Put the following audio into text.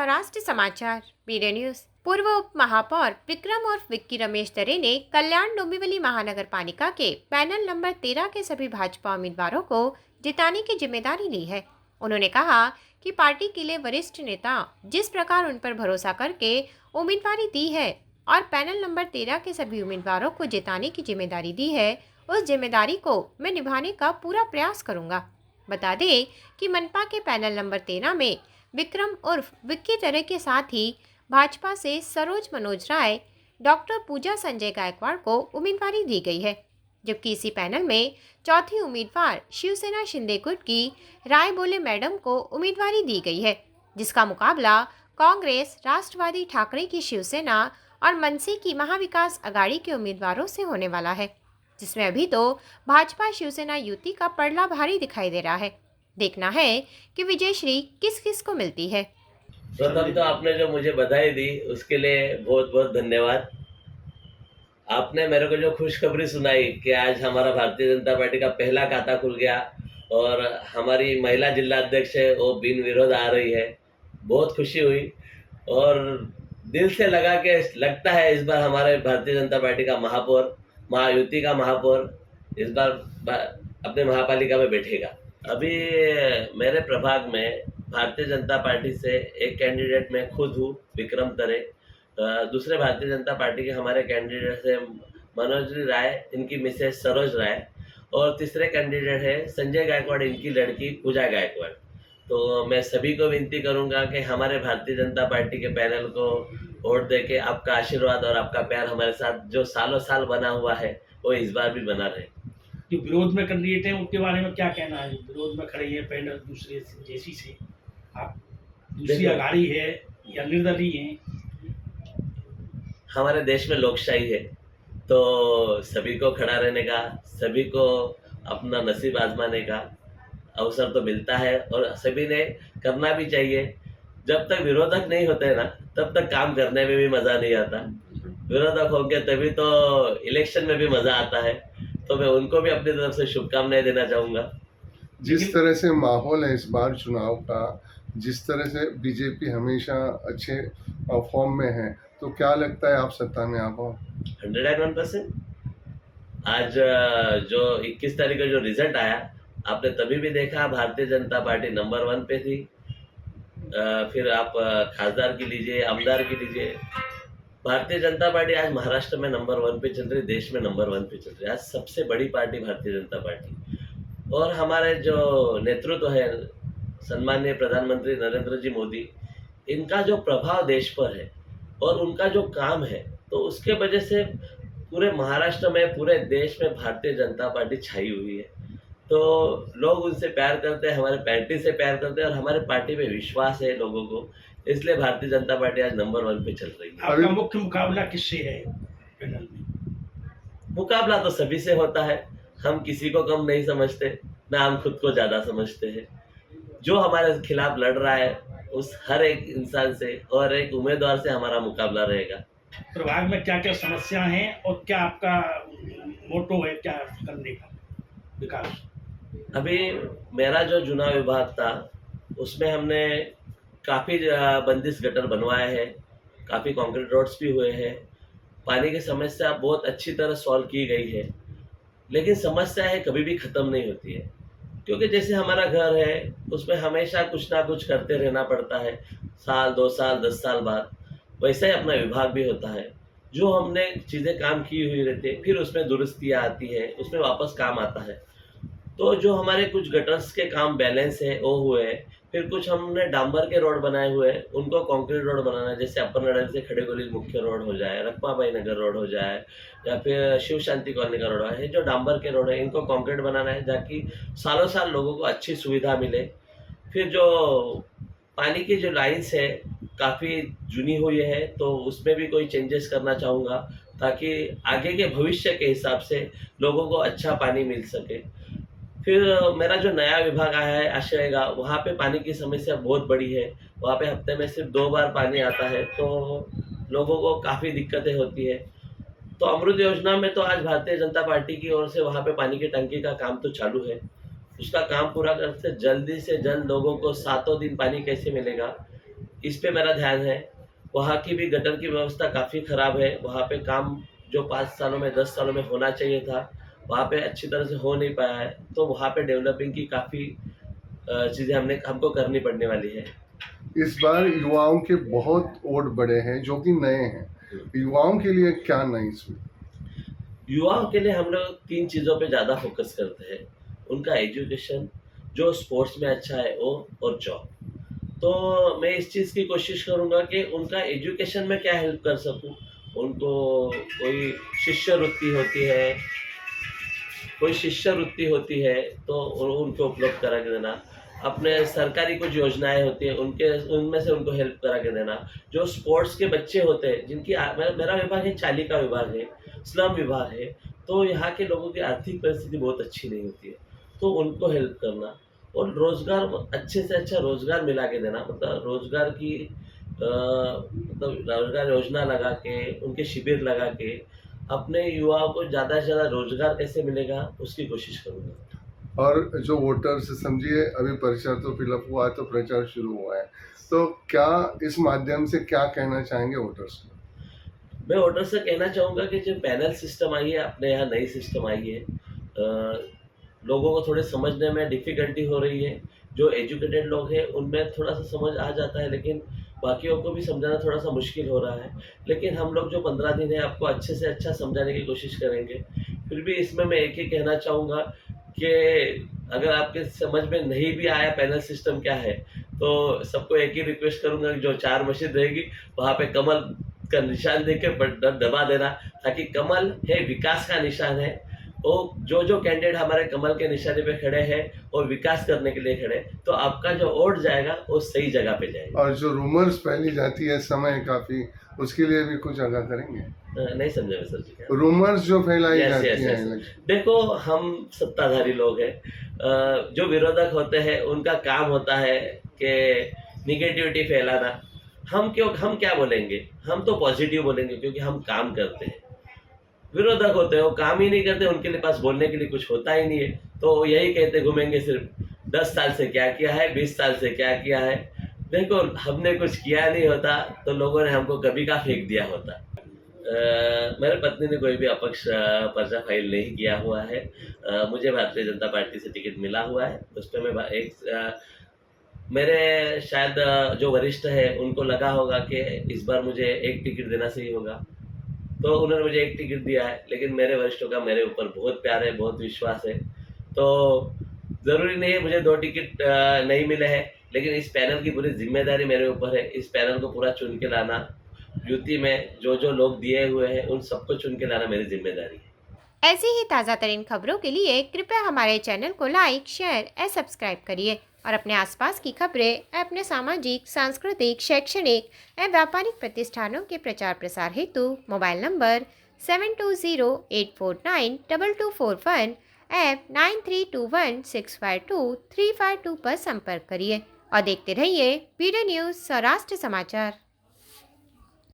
सौराष्ट्र समाचार media news. पूर्व उप महापौर विक्रम और विक्की रमेश दरे ने कल्याण डोंबिवली महानगर पालिका के पैनल नंबर 13 के सभी भाजपा उम्मीदवारों को जिताने की जिम्मेदारी ली है। उन्होंने कहा कि पार्टी के लिए वरिष्ठ नेता जिस प्रकार उन पर भरोसा करके उम्मीदवारी दी है और पैनल नंबर 13 के सभी उम्मीदवारों को जिताने की जिम्मेदारी दी है, उस जिम्मेदारी को मैं निभाने का पूरा प्रयास करूंगा। बता दें कि मनपा के पैनल नंबर 13 में विक्रम उर्फ विक्की दरे के साथ ही भाजपा से सरोज मनोज राय, डॉक्टर पूजा संजय गायकवाड़ को उम्मीदवारी दी गई है, जबकि इसी पैनल में चौथी उम्मीदवार शिवसेना शिंदे गुट की राय बोले मैडम को उम्मीदवारी दी गई है, जिसका मुकाबला कांग्रेस, राष्ट्रवादी ठाकरे की शिवसेना और मनसे की महाविकास अघाड़ी के उम्मीदवारों से होने वाला है, जिसमें अभी तो भाजपा शिवसेना युति का पड़ला भारी दिखाई दे रहा है। देखना है कि विजयश्री किस किस को मिलती है। प्रथम तो आपने जो मुझे बधाई दी उसके लिए बहुत बहुत धन्यवाद। आपने मेरे को जो खुशखबरी सुनाई कि आज हमारा भारतीय जनता पार्टी का पहला खाता खुल गया और हमारी महिला जिला अध्यक्ष है वो बिन विरोध आ रही है, बहुत खुशी हुई और दिल से लगता है इस बार हमारे भारतीय जनता पार्टी का महापौर, महायुति का महापौर इस बार अपने महापालिका में बैठेगा। अभी मेरे प्रभाग में भारतीय जनता पार्टी से एक कैंडिडेट मैं खुद हूँ, विक्रम दरे। दूसरे भारतीय जनता पार्टी के हमारे कैंडिडेट है मनोज राय, इनकी मिसेस सरोज राय, और तीसरे कैंडिडेट है संजय गायकवाड़, इनकी लड़की पूजा गायकवाड़। तो मैं सभी को विनती करूंगा कि हमारे भारतीय जनता पार्टी के पैनल को वोट देके आपका आशीर्वाद और आपका प्यार हमारे साथ जो सालों साल बना हुआ है वो इस बार भी बना रहे। जो विरोध में कैंडिडेट हैं उनके बारे में क्या कहना है? विरोध में खड़े हैं पैनल दूसरे जैसी से, आप दूसरी अघाड़ी है या निर्दलीय हैं? हमारे देश में लोकशाही है तो सभी को खड़ा रहने का, सभी को अपना नसीब आजमाने का अवसर तो मिलता है और सभी ने करना भी चाहिए। जब तक विरोधक नहीं होते ना तब तक काम करने में भी मजा नहीं आता। विरोधक होंगे तभी तो इलेक्शन में भी मजा आता है। तो मैं उनको भी अपनी तरफ से शुभकामनाएं देना चाहूंगा। जिस तरह से माहौल है इस बार चुनाव का, जिस तरह से बीजेपी हमेशा अच्छे फॉर्म में है, तो क्या लगता है आप सत्ता में आ पाओ? 101%। आज जो 21 तारीख का जो रिजल्ट आया आपने तभी भी देखा, भारतीय जनता पार्टी नंबर 1 पे थी। फिर आप खासदार की लीजिए, आमदार की लीजिए, भारतीय जनता पार्टी आज महाराष्ट्र में नंबर 1 पे चल रही, देश में नंबर 1 पे चल रही। आज सबसे बड़ी पार्टी भारतीय जनता पार्टी और हमारे जो नेतृत्व है सम्माननीय प्रधानमंत्री नरेंद्र जी मोदी, इनका जो प्रभाव देश पर है और उनका जो काम है, तो उसके वजह से पूरे महाराष्ट्र में, पूरे देश में भारतीय जनता पार्टी छाई हुई है। तो लोग उनसे प्यार करते हैं, हमारे पार्टी से प्यार करते हैं और हमारे पार्टी में विश्वास है लोगों को, इसलिए भारतीय जनता पार्टी आज नंबर 1 पे चल रही है। आपका मुख्य मुकाबला किससे है पैनल में? मुकाबला तो सभी से होता है, हम किसी को कम नहीं समझते, ना हम खुद को ज्यादा समझते हैं। जो हमारे खिलाफ लड़ रहा है उस हर एक इंसान से और एक उम्मीदवार से हमारा मुकाबला रहेगा। प्रभाग में क्या क्या समस्या हैं और क्या आपका मोटो है क्या करने का विकास? अभी मेरा जो चुनाव विभाग था उसमें हमने काफ़ी बंदिश गटर बनवाए हैं, काफ़ी कंक्रीट रोड्स भी हुए हैं, पानी की समस्या बहुत अच्छी तरह सॉल्व की गई है। लेकिन समस्या है कभी भी ख़त्म नहीं होती है, क्योंकि जैसे हमारा घर है उसमें हमेशा कुछ ना कुछ करते रहना पड़ता है, साल 2 साल 10 साल बाद। वैसा ही अपना विभाग भी होता है, जो हमने चीज़ें काम की हुई रहती है फिर उसमें दुरुस्तियाँ आती है, उसमें वापस काम आता है। तो जो हमारे कुछ गटर्स के काम बैलेंस है वो हुए हैं, फिर कुछ हमने डांबर के रोड बनाए हुए हैं, उनको कंक्रीट रोड बनाना है, जैसे अपर नगर से खड़े गोली मुख्य रोड हो जाए, रखमाबाई नगर रोड हो जाए या फिर शिव शांति कॉलोनी का रोड है, जो डांबर के रोड है इनको कंक्रीट बनाना है ताकि सालों साल लोगों को अच्छी सुविधा मिले। फिर जो पानी की जो लाइन्स है काफ़ी जुनी हुई है तो उसमें भी कोई चेंजेस करना चाहूँगा ताकि आगे के भविष्य के हिसाब से लोगों को अच्छा पानी मिल सके। फिर मेरा जो नया विभाग आया है आश्रयगा, वहाँ पे पानी की समस्या बहुत बड़ी है, वहाँ पे हफ्ते में सिर्फ 2 बार पानी आता है तो लोगों को काफ़ी दिक्कतें होती है। तो अमृत योजना में तो आज भारतीय जनता पार्टी की ओर से वहाँ पे पानी की टंकी का काम तो चालू है, उसका काम पूरा करते जल्दी से जल्द लोगों को 7 दिन पानी कैसे मिलेगा इस पे मेरा ध्यान है। वहाँ की भी गटर की व्यवस्था काफ़ी ख़राब है। वहाँ पे काम जो 5 सालों में 10 सालों में होना चाहिए था, वहाँ पे अच्छी तरह से हो नहीं पाया है। तो वहाँ पे डेवलपिंग की काफ़ी चीज़ें हमको करनी पड़ने वाली है। इस बार युवाओं के बहुत वोट बड़े हैं जो कि नए हैं, युवाओं के लिए क्या नई इसमें? युवाओं के लिए हम लोग 3 चीज़ों पे ज़्यादा फ़ोकस करते हैं। उनका एजुकेशन, जो स्पोर्ट्स में अच्छा है वो, और जॉब। तो मैं इस चीज़ की कोशिश करूँगा कि उनका एजुकेशन में क्या हेल्प कर सकूँ। उनको कोई शिष्यवृत्ति होती है, तो उनको उपलब्ध करा के देना। अपने सरकारी कुछ योजनाएँ होती हैं, उनमें से उनको हेल्प करा के देना। जो स्पोर्ट्स के बच्चे होते हैं, जिनकी मेरा विभाग है, चालिका विभाग है, स्लम विभाग है, तो यहाँ के लोगों की आर्थिक परिस्थिति बहुत अच्छी नहीं होती है, तो उनको हेल्प करना। और रोज़गार, अच्छे से अच्छा रोज़गार मिला के देना, मतलब रोज़गार योजना लगा के, उनके शिविर लगा के, अपने युवाओं को ज़्यादा से ज़्यादा रोज़गार कैसे मिलेगा उसकी कोशिश करूँगा। और जो वोटर्स समझिए अभी परिचय तो फिलअप हुआ है तो प्रचार शुरू हुआ है, तो क्या इस माध्यम से क्या कहना चाहेंगे वोटर्स को? मैं वोटर से कहना चाहूँगा कि जो पैनल सिस्टम आई है, अपने यहाँ नई सिस्टम आई है, लोगों को थोड़े समझने में डिफ़िकल्टी हो रही है। जो एजुकेटेड लोग हैं उनमें थोड़ा-सा समझ आ जाता है, लेकिन बाकियों को भी समझाना थोड़ा-सा मुश्किल हो रहा है। लेकिन हम लोग जो 15 दिन है आपको अच्छे से अच्छा समझाने की कोशिश करेंगे। फिर भी इसमें मैं एक ही कहना चाहूँगा कि अगर आपके समझ में नहीं भी आया पैनल सिस्टम क्या है, तो सबको एक ही रिक्वेस्ट करूँगा कि जो 4 मशीन रहेगी, वहाँ पे कमल का निशान देके दबा देना, ताकि कमल है विकास का निशान है। वो जो कैंडिडेट हमारे कमल के निशाने पे खड़े हैं और विकास करने के लिए खड़े हैं, तो आपका जो वोट जाएगा वो सही जगह पे जाएगा। और जो रूमर्स फैली जाती है समय काफी, उसके लिए भी कुछ आगाह करेंगे? नहीं समझे मैं सर जी क्या? रूमर्स जो फैलाई यस जाती यस है यस। देखो, हम सत्ताधारी लोग हैं। जो विरोधक होते हैं उनका काम होता है कि निगेटिविटी फैलाना। हम क्या बोलेंगे? हम तो पॉजिटिव बोलेंगे, क्योंकि हम काम करते हैं। विरोधक होते हैं वो काम ही नहीं करते, उनके लिए पास बोलने के लिए कुछ होता ही नहीं है, तो वो यही कहते घूमेंगे सिर्फ 10 साल से क्या किया है, 20 साल से क्या किया है। देखो, हमने कुछ किया नहीं होता तो लोगों ने हमको कभी का फेंक दिया होता। मेरे पत्नी ने कोई भी अपक्ष पर्चा फाइल नहीं किया हुआ है। मुझे भारतीय जनता पार्टी से टिकट मिला हुआ है। उस पर मैं मेरे शायद जो वरिष्ठ है उनको लगा होगा कि इस बार मुझे एक टिकट देना सही होगा, तो उन्होंने मुझे एक टिकट दिया है। लेकिन मेरे वरिष्ठों का मेरे ऊपर बहुत प्यार है, बहुत विश्वास है, तो ज़रूरी नहीं है मुझे 2 टिकट नहीं मिले हैं, लेकिन इस पैनल की पूरी जिम्मेदारी मेरे ऊपर है। इस पैनल को पूरा चुन के लाना, यूटी में जो लोग दिए हुए हैं उन सबको चुन के लाना मेरी जिम्मेदारी है। ऐसी ही ताज़ा तरीन खबरों के लिए कृपया हमारे चैनल को लाइक, शेयर और सब्सक्राइब करिए और अपने आसपास की खबरें अपने सामाजिक, सांस्कृतिक, शैक्षणिक एवं व्यापारिक प्रतिष्ठानों के प्रचार प्रसार हेतु मोबाइल नंबर 7208492241 ऐप 9321652352 पर संपर्क करिए और देखते रहिए पीडी न्यूज़ सौराष्ट्र समाचार।